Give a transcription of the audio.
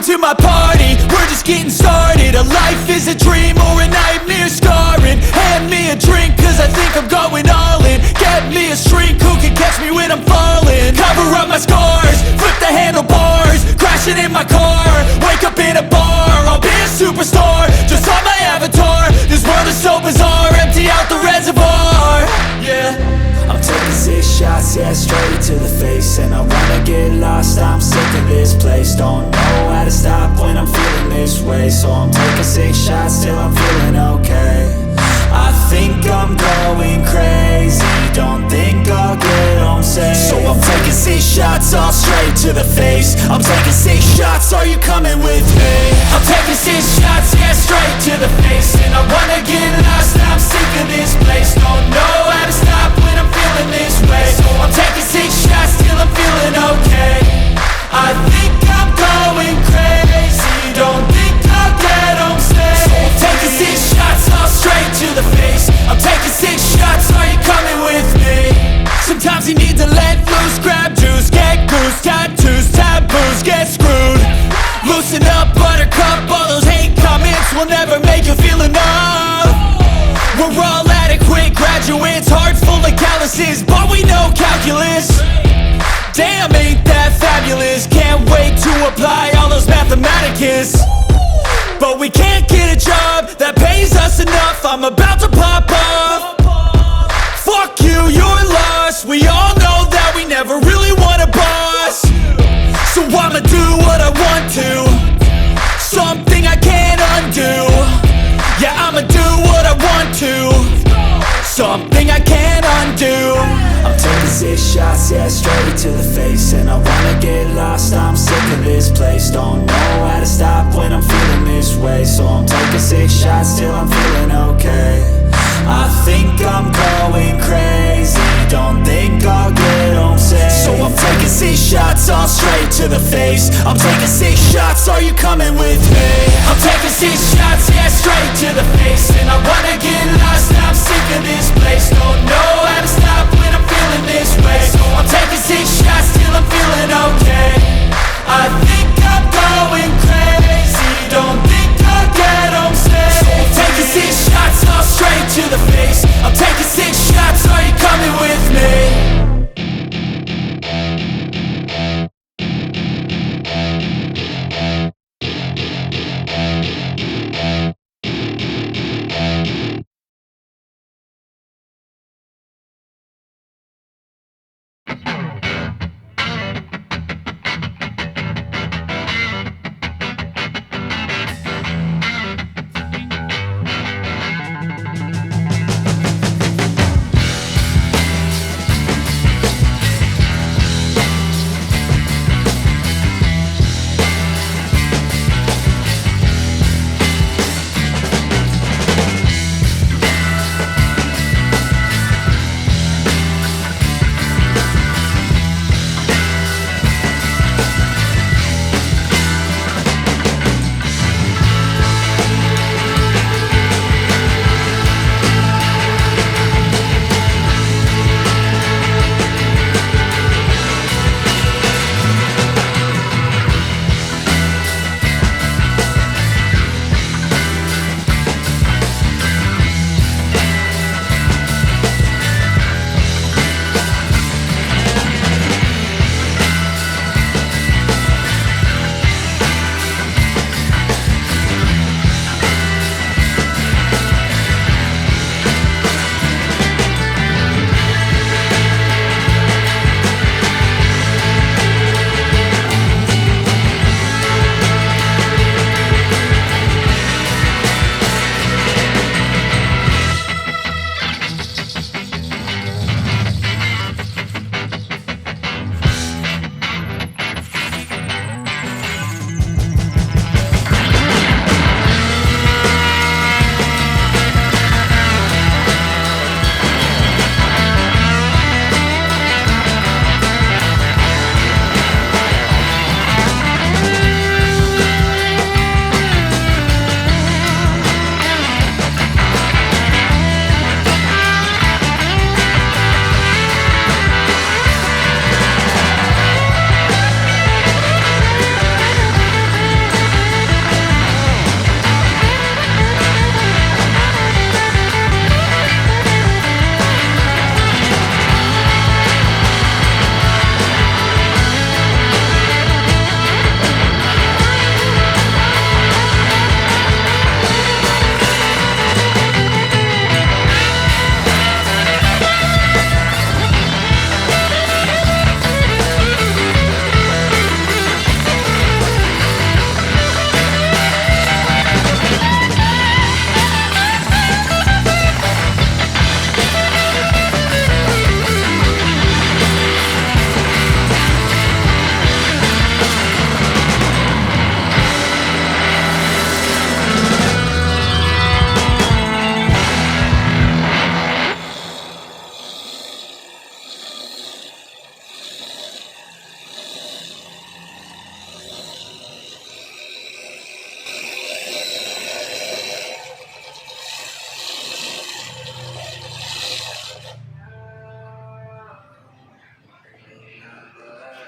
to my party, we're just getting started. A life is a dream or a nightmare scarring. Hand me a drink cause I think I'm going all in. Get me a shrink who can catch me when I'm falling. Cover up my scars, flip the handlebars, crashing in my car, wake up in a bar. I'll be a superstar, just on my avatar. This world is so bizarre, empty out the reservoir. Yeah, I'm taking 6 shots, yeah, straight to the face. And I wanna get lost, I'm sick of this place. Don't know how to stop when I'm feeling this way. So I'm taking 6 shots till I'm feeling okay. I think I'm going crazy, don't think I'll get home safe. So I'm taking 6 shots, all straight to the face. I'm taking 6 shots, are you coming with me? I'm taking 6 shots, yeah, straight to the face. And I wanna get lost, I'm sick of this place. Don't know how to stop when I'm feeling this way. So I'm taking 6 shots till I'm feeling okay. I think I'm going crazy, don't think I'll get home safe. So I'm taking 6 shots, all straight to the face. I'm taking 6 shots, are you coming with me? Sometimes you need to let loose, grab juice, get goose, tattoos, taboos, get screwed. Loosen up, buttercup, all those hate comments will never make you feel enough. We're all adequate graduates, heart full of calluses, but we know calculus. Damn, ain't that fabulous? Can't wait to apply all those mathematicus. But we can't get a job that pays us enough. I'm about to pop off. Fuck you, you're lost. We all know that we never really want a boss. So I'ma do what I want to, something I can't undo. Yeah, I'ma do what I want to, something I can't undo. I'm taking 6 shots, yeah, straight to the face. And I wanna get lost, I'm sick of this place. Don't know how to stop when I'm feeling this way. So I'm taking 6 shots till I'm feeling okay. I think I'm going crazy, don't think I'll get home safe. So I'm taking 6 shots, all straight to the face. I'm taking 6 shots, are you coming with me? I'm taking 6 shots, yeah, straight to the face. And I wanna get lost, I'm sick of this place. Don't know how to stop when I'm feeling this way. So I'm taking 6 shots till I'm feeling okay. I think